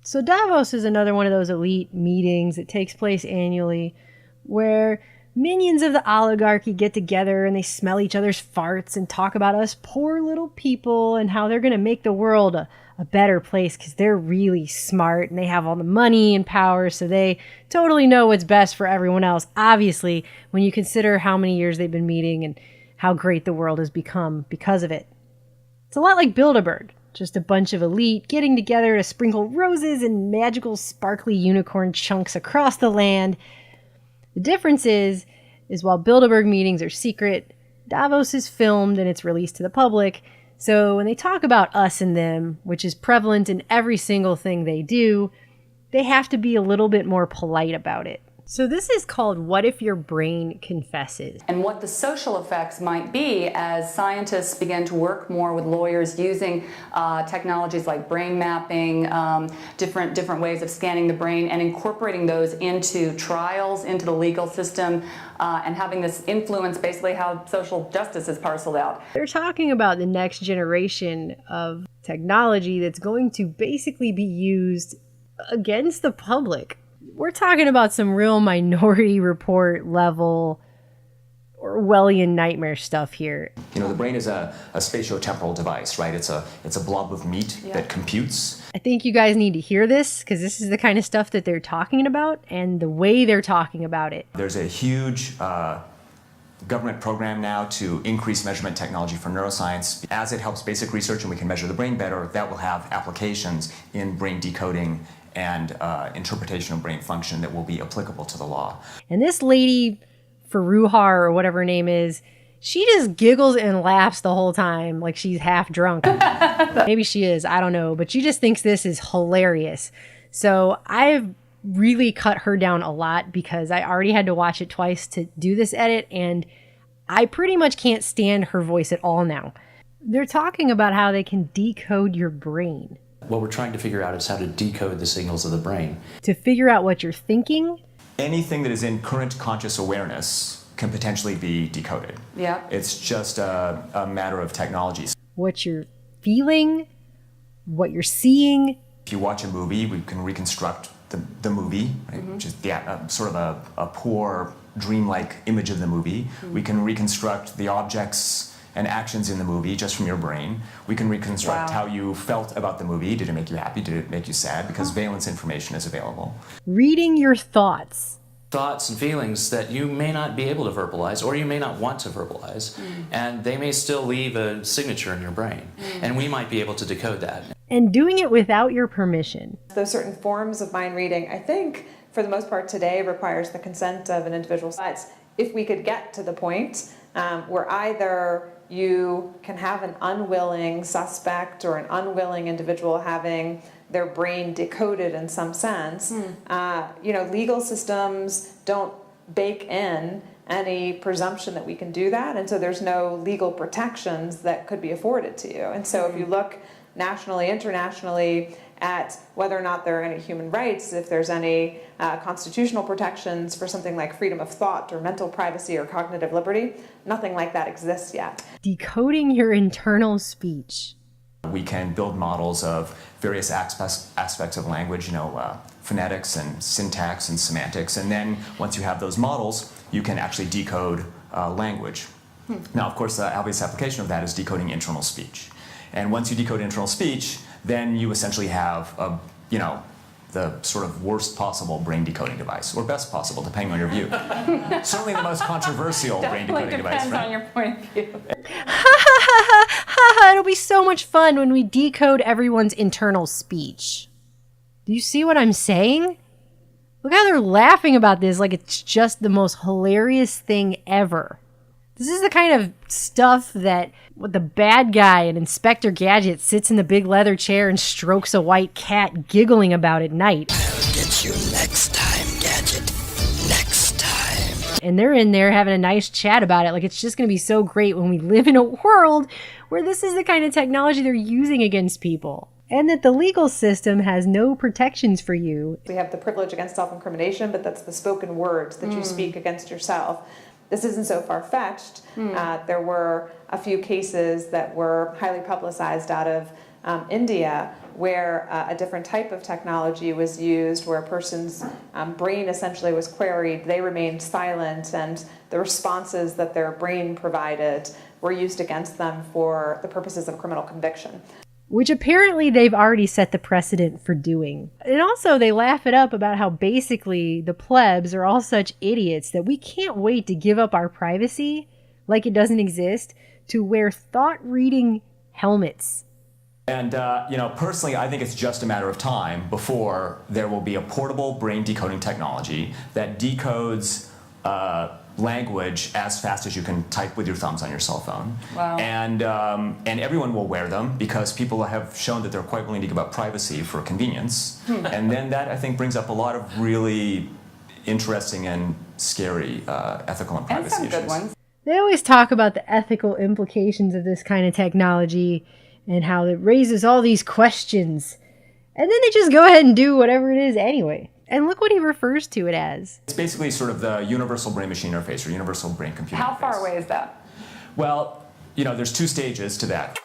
So Davos is another one of those elite meetings that takes place annually where minions of the oligarchy get together and they smell each other's farts and talk about us poor little people and how they're going to make the world a better place because they're really smart and they have all the money and power, so they totally know what's best for everyone else. Obviously, when you consider how many years they've been meeting and how great the world has become because of it. It's a lot like Bilderberg. Just a bunch of elite getting together to sprinkle roses and magical sparkly unicorn chunks across the land. The difference is while Bilderberg meetings are secret, Davos is filmed and it's released to the public. So when they talk about us and them, which is prevalent in every single thing they do, they have to be a little bit more polite about it. So this is called What If Your Brain Confesses? And what the social effects might be as scientists begin to work more with lawyers using technologies like brain mapping, different ways of scanning the brain and incorporating those into trials, into the legal system, and having this influence basically how social justice is parceled out. They're talking about the next generation of technology that's going to basically be used against the public. We're talking about some real Minority Report level Orwellian nightmare stuff here. You know, the brain is a spatiotemporal device, right? It's a blob of meat that computes. I think you guys need to hear this because this is the kind of stuff that they're talking about and the way they're talking about it. There's a huge government program now to increase measurement technology for neuroscience. As it helps basic research and we can measure the brain better, that will have applications in brain decoding and interpretation of brain function that will be applicable to the law. And this lady, Faruhar or whatever her name is, she just giggles and laughs the whole time like she's half drunk. Maybe she is, I don't know. But she just thinks this is hilarious. So I've really cut her down a lot because I already had to watch it twice to do this edit. And I pretty much can't stand her voice at all now. They're talking about how they can decode your brain. What we're trying to figure out is how to decode the signals of the brain. To figure out what you're thinking. Anything that is in current conscious awareness can potentially be decoded. Yeah. It's just a matter of technology. What you're feeling, what you're seeing. If you watch a movie, we can reconstruct the movie, right? Which is sort of a poor, dreamlike image of the movie. We can reconstruct the objects and actions in the movie just from your brain. We can reconstruct how you felt about the movie. Did it make you happy? Did it make you sad? Because valence information is available. Reading your thoughts. Thoughts and feelings that you may not be able to verbalize or you may not want to verbalize. And they may still leave a signature in your brain. And we might be able to decode that. And doing it without your permission. Those certain forms of mind reading, I think, for the most part today, requires the consent of an individual. But if we could get to the point where either you can have an unwilling suspect or an unwilling individual having their brain decoded in some sense. Legal systems don't bake in any presumption that we can do that, and so there's no legal protections that could be afforded to you. And so if you look nationally, internationally, at whether or not there are any human rights, if there's any constitutional protections for something like freedom of thought or mental privacy or cognitive liberty, nothing like that exists yet. Decoding your internal speech. We can build models of various aspects of language, phonetics and syntax and semantics, and then once you have those models, you can actually decode language. Now, of course, the obvious application of that is decoding internal speech. And once you decode internal speech, then you essentially have, the sort of worst possible brain decoding device, or best possible, depending on your view. Certainly the most controversial brain decoding device, right? Depends on your point of view. It'll be so much fun when we decode everyone's internal speech. Do you see what I'm saying? Look how they're laughing about this like it's just the most hilarious thing ever. This is the kind of stuff that the bad guy in Inspector Gadget sits in the big leather chair and strokes a white cat giggling about at night. I'll get you next time, Gadget. Next time. And they're in there having a nice chat about it like it's just going to be so great when we live in a world where this is the kind of technology they're using against people. And that the legal system has no protections for you. We have the privilege against self-incrimination, but that's the spoken words that you speak against yourself. This isn't so far-fetched. There were a few cases that were highly publicized out of India, where a different type of technology was used, where a person's brain essentially was queried, they remained silent, and the responses that their brain provided were used against them for the purposes of criminal conviction. Which apparently they've already set the precedent for doing. And also they laugh it up about how basically the plebs are all such idiots that we can't wait to give up our privacy, like it doesn't exist, to wear thought-reading helmets. And, personally, I think it's just a matter of time before there will be a portable brain decoding technology that decodes language as fast as you can type with your thumbs on your cell phone. Wow. And everyone will wear them because people have shown that they're quite willing to give up privacy for convenience. And then that, I think, brings up a lot of really interesting and scary ethical and privacy and some issues. good ones. They always talk about the ethical implications of this kind of technology and how it raises all these questions. And then they just go ahead and do whatever it is anyway. And look what he refers to it as. It's basically sort of the universal brain-machine interface or universal brain-computer interface. How far away is that? Well, there's two stages to that.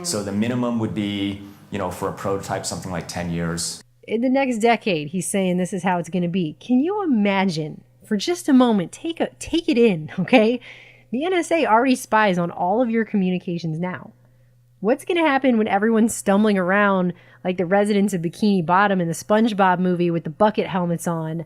So the minimum would be, for a prototype, something like 10 years. In the next decade, he's saying this is how it's going to be. Can you imagine, for just a moment, take it in, okay? The NSA already spies on all of your communications now. What's going to happen when everyone's stumbling around like the residents of Bikini Bottom in the SpongeBob movie with the bucket helmets on,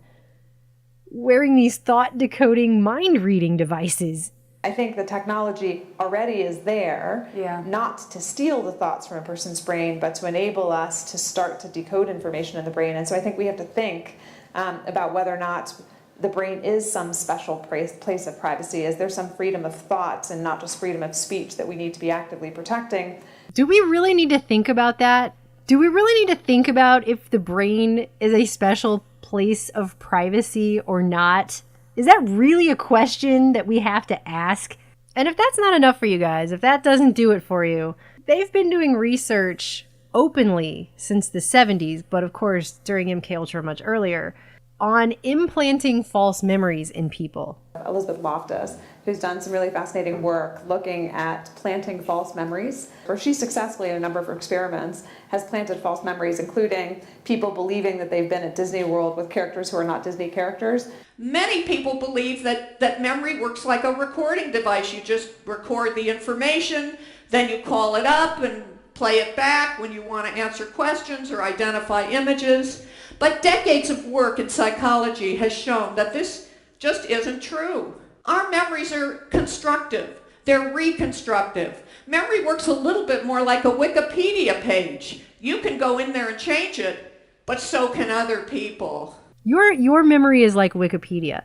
wearing these thought-decoding, mind-reading devices? I think the technology already is there, Yeah. not to steal the thoughts from a person's brain, but to enable us to start to decode information in the brain. And so I think we have to think about whether or not the brain is some special place of privacy. Is there some freedom of thought and not just freedom of speech that we need to be actively protecting? Do we really need to think about that? Do we really need to think about if the brain is a special place of privacy or not? Is that really a question that we have to ask? And if that's not enough for you guys, if that doesn't do it for you, they've been doing research openly since the 70s, but of course during MK Ultra much earlier, on implanting false memories in people. Elizabeth Loftus, who's done some really fascinating work looking at planting false memories, where she successfully, in a number of her experiments, has planted false memories, including people believing that they've been at Disney World with characters who are not Disney characters. Many people believe that memory works like a recording device. You just record the information, then you call it up and play it back when you want to answer questions or identify images. But decades of work in psychology has shown that this just isn't true. Our memories are constructive. They're reconstructive. Memory works a little bit more like a Wikipedia page. You can go in there and change it, but so can other people. Your memory is like Wikipedia.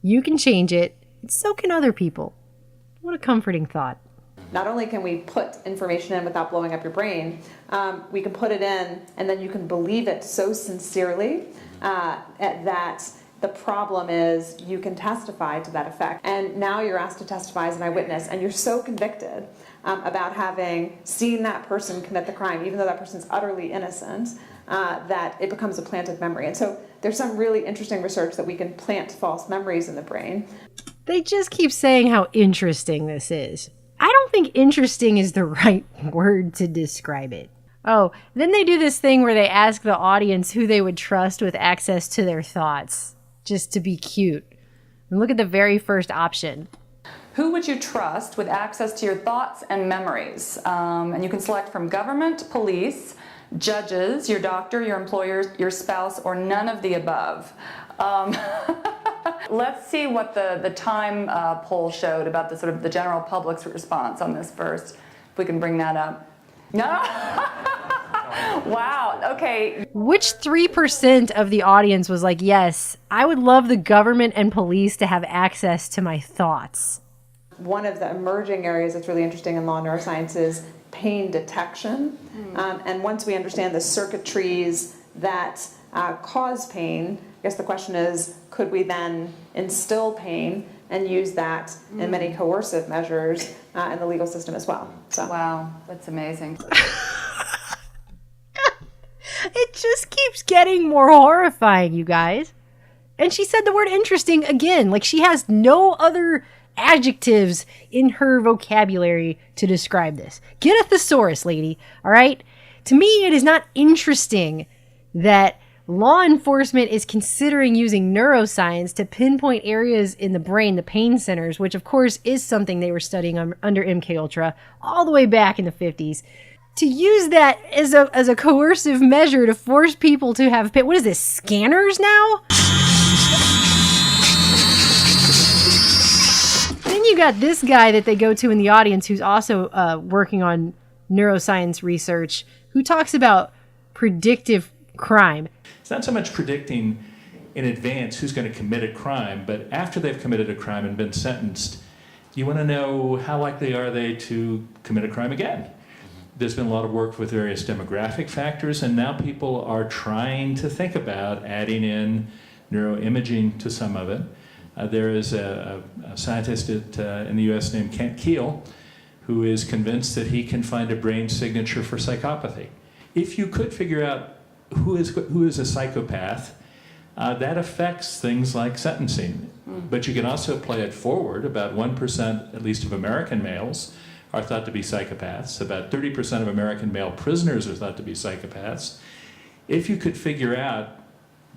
You can change it, and so can other people. What a comforting thought. Not only can we put information in without blowing up your brain, we can put it in and then you can believe it so sincerely that the problem is you can testify to that effect. And now you're asked to testify as an eyewitness, and you're so convicted about having seen that person commit the crime, even though that person's utterly innocent, that it becomes a planted memory. And so there's some really interesting research that we can plant false memories in the brain. They just keep saying how interesting this is. I don't think interesting is the right word to describe it. Oh, then they do this thing where they ask the audience who they would trust with access to their thoughts, just to be cute. And look at the very first option. Who would you trust with access to your thoughts and memories? And you can select from government, police, judges, your doctor, your employer, your spouse, or none of the above. Let's see what the Time poll showed about the sort of the general public's response on this first. If we can bring that up. No? Wow, okay. Which 3% of the audience was like, yes, I would love the government and police to have access to my thoughts? One of the emerging areas that's really interesting in law neuroscience is pain detection. And once we understand the circuitries that cause pain, I guess the question is, could we then instill pain and use that in many coercive measures in the legal system as well? So. Wow, that's amazing. It just keeps getting more horrifying, you guys. And she said the word interesting again, like she has no other adjectives in her vocabulary to describe this. Get a thesaurus, lady, all right? To me, it is not interesting that law enforcement is considering using neuroscience to pinpoint areas in the brain, the pain centers, which of course is something they were studying under MK Ultra all the way back in the 50s. To use that as a coercive measure to force people to have pain. What is this, scanners now? Then you got this guy that they go to in the audience who's also working on neuroscience research, who talks about predictive crime. It's not so much predicting in advance who's going to commit a crime, but after they've committed a crime and been sentenced, you want to know how likely are they to commit a crime again. There's been a lot of work with various demographic factors, and now people are trying to think about adding in neuroimaging to some of it. There is a scientist in the U.S. named Kent Keel, who is convinced that he can find a brain signature for psychopathy. If you could figure out who is a psychopath, that affects things like sentencing. But you can also play it forward. About 1%, at least, of American males are thought to be psychopaths. About 30% of American male prisoners are thought to be psychopaths. If you could figure out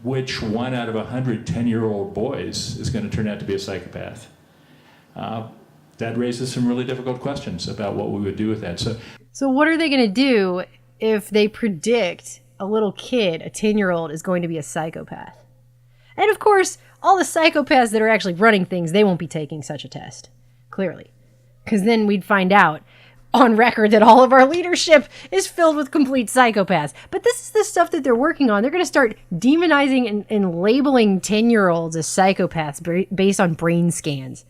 which 1 out of 100 10-year-old boys is going to turn out to be a psychopath, that raises some really difficult questions about what we would do with that. So what are they going to do if they predict a little kid, a 10-year-old, is going to be a psychopath? And of course, all the psychopaths that are actually running things, they won't be taking such a test, clearly. Because then we'd find out on record that all of our leadership is filled with complete psychopaths. But this is the stuff that they're working on. They're going to start demonizing and labeling 10-year-olds as psychopaths based on brain scans.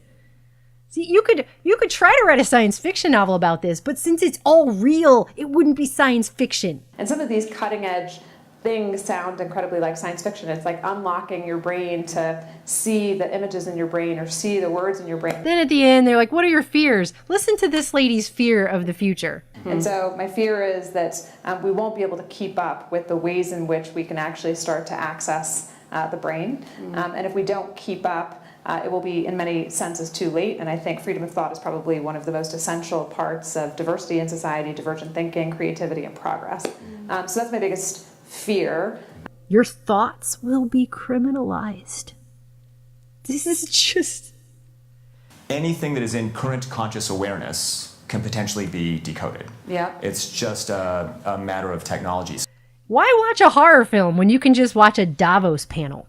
See, you could try to write a science fiction novel about this, but since it's all real, it wouldn't be science fiction. And some of these cutting edge things sound incredibly like science fiction. It's like unlocking your brain to see the images in your brain or see the words in your brain. Then at the end, they're like, what are your fears? Listen to this lady's fear of the future. And so my fear is that we won't be able to keep up with the ways in which we can actually start to access the brain. And if we don't keep up, it will be in many senses too late. And I think freedom of thought is probably one of the most essential parts of diversity in society, divergent thinking, creativity, and progress. So that's my biggest fear. Your thoughts will be criminalized. This is just... Anything that is in current conscious awareness can potentially be decoded. Yeah. It's just a matter of technology. Why watch a horror film when you can just watch a Davos panel?